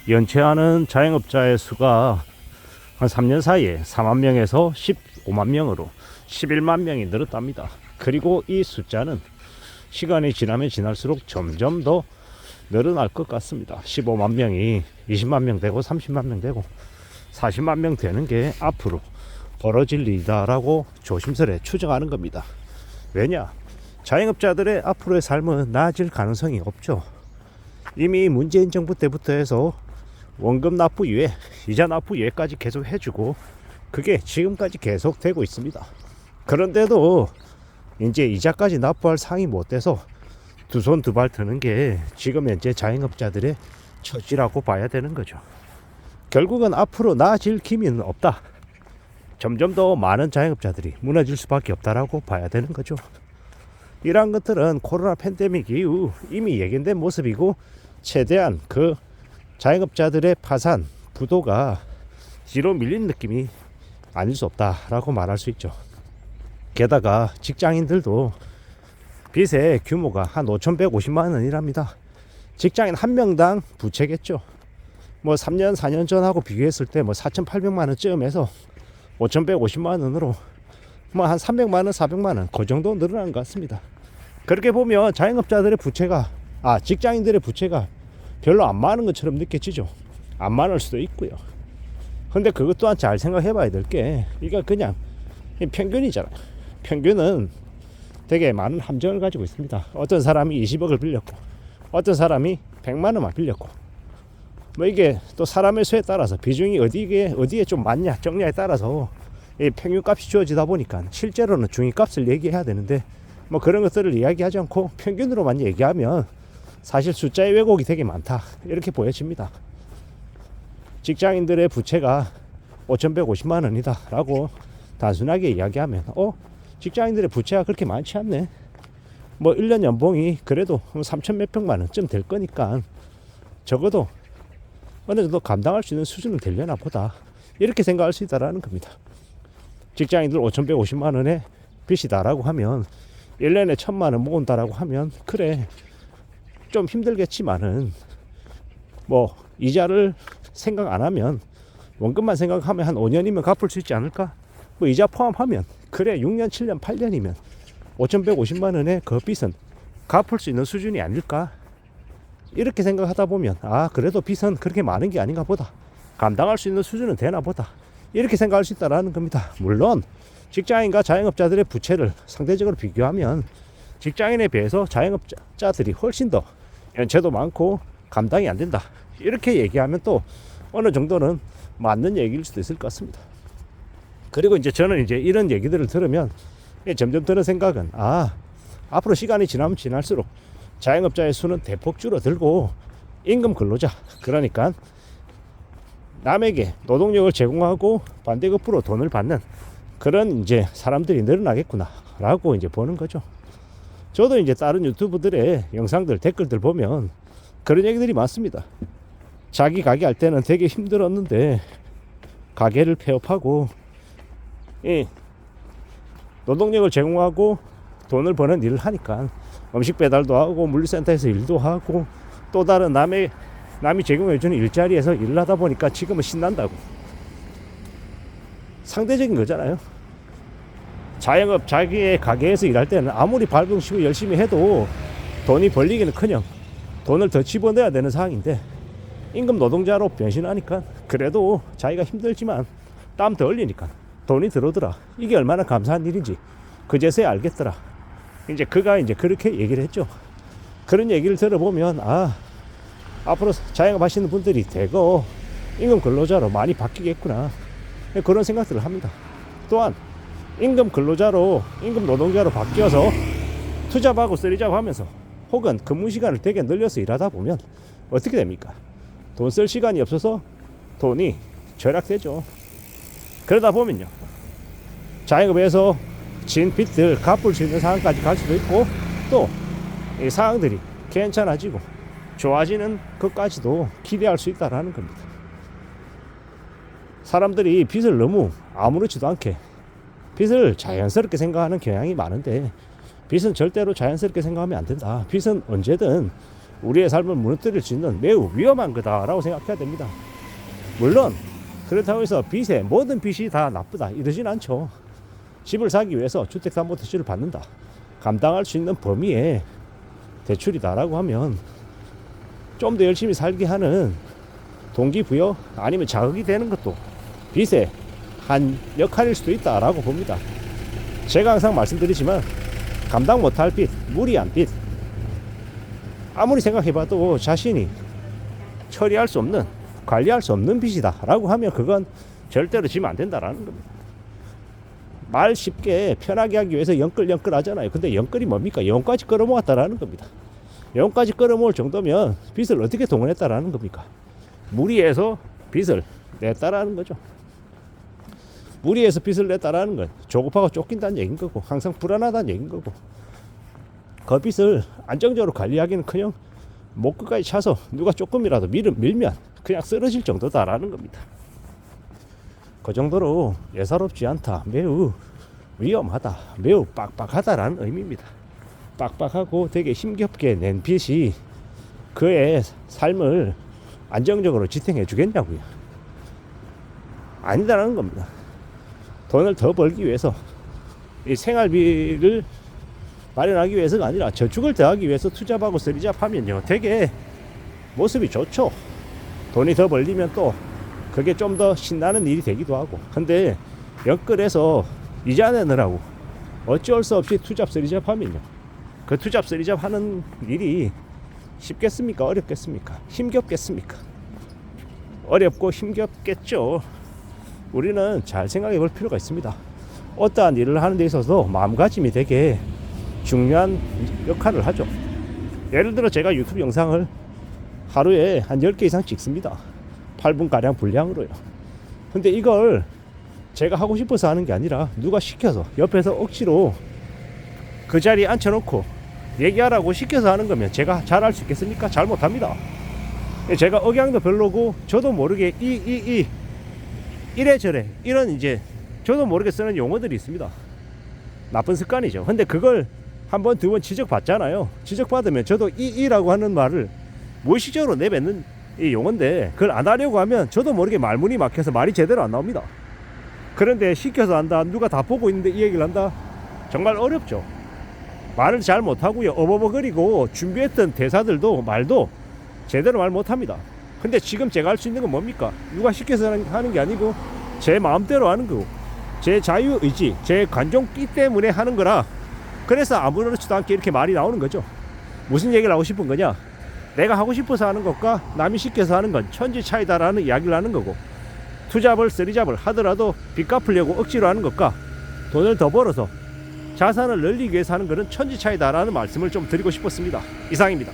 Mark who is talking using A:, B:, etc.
A: 연체하는 자영업자의 수가 한 3년 사이에 4만 명에서 15만 명으로 11만 명이 늘었답니다. 그리고 이 숫자는 시간이 지나면 지날수록 점점 더 늘어날 것 같습니다. 15만 명이 20만 명 되고 30만 명 되고 40만 명 되는 게 앞으로 벌어질 일이다라고 조심스레 추정하는 겁니다. 왜냐? 자영업자들의 앞으로의 삶은 나아질 가능성이 없죠. 이미 문재인 정부 때부터 해서 원금 납부 유예, 이자 납부 유예까지 계속 해주고 그게 지금까지 계속 되고 있습니다. 그런데도 이제 이자까지 납부할 상황이 못 돼서 두 손 두 발 드는 게 지금 현재 자영업자들의 처지라고 봐야 되는 거죠. 결국은 앞으로 나아질 기미는 없다. 점점 더 많은 자영업자들이 무너질 수밖에 없다라고 봐야 되는 거죠. 이러한 것들은 코로나 팬데믹 이후 이미 예견된 모습이고 최대한 그 자영업자들의 파산, 부도가 뒤로 밀린 느낌이 아닐 수 없다라고 말할 수 있죠. 게다가 직장인들도 빚의 규모가 한 5,150만 원이랍니다. 직장인 한 명당 부채겠죠. 뭐 3년, 4년 전하고 비교했을 때 뭐 4,800만 원쯤에서 5,150만 원으로 뭐 한 300만 원, 400만 원 그 정도 늘어난 것 같습니다. 그렇게 보면 자영업자들의 부채가, 직장인들의 부채가 별로 안 많은 것처럼 느껴지죠. 안 많을 수도 있고요. 근데 그것 또한 잘 생각해 봐야 될 게 이거 그냥 평균이잖아요. 평균은 되게 많은 함정을 가지고 있습니다. 어떤 사람이 20억을 빌렸고 어떤 사람이 100만 원만 빌렸고 뭐 이게 또 사람의 수에 따라서 비중이 어디에 좀 많냐 적냐에 따라서 이 평균값이 주어지다 보니까 실제로는 중위값을 얘기해야 되는데 뭐 그런 것들을 이야기하지 않고 평균으로만 얘기하면 사실 숫자의 왜곡이 되게 많다 이렇게 보여집니다. 직장인들의 부채가 5,150만 원이다 라고 단순하게 이야기하면 직장인들의 부채가 그렇게 많지 않네, 뭐 1년 연봉이 그래도 3천 몇백만 원쯤 될 거니까 적어도 어느 정도 감당할 수 있는 수준은 되려나 보다 이렇게 생각할 수 있다라는 겁니다. 직장인들 5,150만 원의 빚이다라고 하면 1년에 1,000만 원 모은다라고 하면 그래 좀 힘들겠지만은 뭐 이자를 생각 안 하면 원금만 생각하면 한 5년이면 갚을 수 있지 않을까? 뭐 이자 포함하면 그래 6년, 7년, 8년이면 5,150만 원의 그 빚은 갚을 수 있는 수준이 아닐까? 이렇게 생각하다 보면 그래도 빚은 그렇게 많은 게 아닌가 보다, 감당할 수 있는 수준은 되나 보다 이렇게 생각할 수 있다라는 겁니다. 물론 직장인과 자영업자들의 부채를 상대적으로 비교하면 직장인에 비해서 자영업자들이 훨씬 더 연체도 많고 감당이 안 된다 이렇게 얘기하면 또 어느 정도는 맞는 얘기일 수도 있을 것 같습니다. 그리고 이제 저는 이제 이런 얘기들을 들으면 점점 드는 생각은 앞으로 시간이 지나면 지날수록 자영업자의 수는 대폭 줄어들고 임금 근로자, 그러니까 남에게 노동력을 제공하고 반대급부로 돈을 받는 그런 이제 사람들이 늘어나겠구나 라고 이제 보는 거죠. 저도 이제 다른 유튜브들의 영상들 댓글들 보면 그런 얘기들이 많습니다. 자기 가게 할 때는 되게 힘들었는데 가게를 폐업하고 노동력을 제공하고 돈을 버는 일을 하니까 음식 배달도 하고 물류센터에서 일도 하고 또 다른 남이 제공해주는 일자리에서 일을 하다 보니까 지금은 신난다고. 상대적인 거잖아요. 자영업 자기의 가게에서 일할 때는 아무리 발버둥치고 열심히 해도 돈이 벌리기는커녕 돈을 더 집어넣어야 되는 상황인데 임금 노동자로 변신하니까 그래도 자기가 힘들지만 땀 더 흘리니까 돈이 들어오더라. 이게 얼마나 감사한 일인지 그제서야 알겠더라. 이제 그가 이제 그렇게 얘기를 했죠. 그런 얘기를 들어보면 앞으로 자영업 하시는 분들이 대거 임금 근로자로 많이 바뀌겠구나 그런 생각들을 합니다. 또한 임금 근로자로 임금 노동자로 바뀌어서 투잡하고 쓰리잡하면서 혹은 근무 시간을 되게 늘려서 일하다 보면 어떻게 됩니까? 돈 쓸 시간이 없어서 돈이 절약되죠. 그러다 보면요 자영업에서 진 빚들 갚을 수 있는 상황까지 갈 수도 있고 또 이 상황들이 괜찮아지고 좋아지는 것까지도 기대할 수 있다라는 겁니다. 사람들이 빚을 너무 아무렇지도 않게 빚을 자연스럽게 생각하는 경향이 많은데 빚은 절대로 자연스럽게 생각하면 안 된다. 빚은 언제든 우리의 삶을 무너뜨릴 수 있는 매우 위험한 거다라고 생각해야 됩니다. 물론 그렇다고 해서 모든 빚이 다 나쁘다 이러진 않죠. 집을 사기 위해서 주택담보대출을 받는다, 감당할 수 있는 범위의 대출이다라고 하면 좀 더 열심히 살게 하는 동기부여 아니면 자극이 되는 것도 빚의 한 역할일 수도 있다라고 봅니다. 제가 항상 말씀드리지만 감당 못할 빚, 무리한 빚, 아무리 생각해봐도 자신이 처리할 수 없는, 관리할 수 없는 빚이다 라고 하면 그건 절대로 지면 안 된다라는 겁니다. 말 쉽게 편하게 하기 위해서 영끌 하잖아요. 근데 영끌이 뭡니까? 영까지 끌어모았다라는 겁니다. 영까지 끌어모을 정도면 빚을 어떻게 동원했다라는 겁니까? 무리해서 빚을 냈다라는 거죠. 무리해서 빚을 냈다라는 건 조급하고 쫓긴다는 얘기인 거고, 항상 불안하다는 얘기인 거고, 그 빚을 안정적으로 관리하기는커녕 목 끝까지 차서 누가 조금이라도 밀면 그냥 쓰러질 정도다라는 겁니다. 그 정도로 예사롭지 않다, 매우 위험하다, 매우 빡빡하다라는 의미입니다. 빡빡하고 되게 힘겹게 낸 빚이 그의 삶을 안정적으로 지탱해 주겠냐고요. 아니다라는 겁니다. 돈을 더 벌기 위해서, 이 생활비를 마련하기 위해서가 아니라 저축을 더하기 위해서 투잡하고 쓰리잡하면요 되게 모습이 좋죠. 돈이 더 벌리면 또 그게 좀 더 신나는 일이 되기도 하고. 근데 연끌해서 이자 내느라고 어쩔 수 없이 투잡 쓰리잡하면요, 그 투잡 쓰리잡 하는 일이 쉽겠습니까? 어렵겠습니까? 힘겹겠습니까? 어렵고 힘겹겠죠. 우리는 잘 생각해 볼 필요가 있습니다. 어떠한 일을 하는 데 있어서 마음가짐이 되게 중요한 역할을 하죠. 예를 들어 제가 유튜브 영상을 하루에 한 10개 이상 찍습니다. 8분가량 분량으로요. 근데 이걸 제가 하고 싶어서 하는 게 아니라 누가 시켜서 옆에서 억지로 그 자리에 앉혀놓고 얘기하라고 시켜서 하는 거면 제가 잘할 수 있겠습니까? 잘 못합니다. 제가 억양도 별로고 저도 모르게 이래저래 이런 이제 저도 모르게 쓰는 용어들이 있습니다. 나쁜 습관이죠. 근데 그걸 한 번, 두 번 지적받잖아요. 지적받으면 저도 이라고 하는 말을 무의식적으로 내뱉는 이 용어인데, 그걸 안 하려고 하면 저도 모르게 말문이 막혀서 말이 제대로 안 나옵니다. 그런데 시켜서 한다, 누가 다 보고 있는데 이 얘기를 한다, 정말 어렵죠. 말을 잘 못하고요, 어버버거리고 준비했던 대사들도 말도 제대로 말 못합니다. 근데 지금 제가 할 수 있는 건 뭡니까? 누가 시켜서 하는 게 아니고 제 마음대로 하는 거고, 제 자유의지, 제 관종기 때문에 하는 거라. 그래서 아무렇지도 않게 이렇게 말이 나오는 거죠. 무슨 얘기를 하고 싶은 거냐? 내가 하고 싶어서 하는 것과 남이 시켜서 하는 건 천지 차이다라는 이야기를 하는 거고, 투잡을 쓰리잡을 하더라도 빚 갚으려고 억지로 하는 것과 돈을 더 벌어서 자산을 늘리기 위해서 하는 것은 천지 차이다라는 말씀을 좀 드리고 싶었습니다. 이상입니다.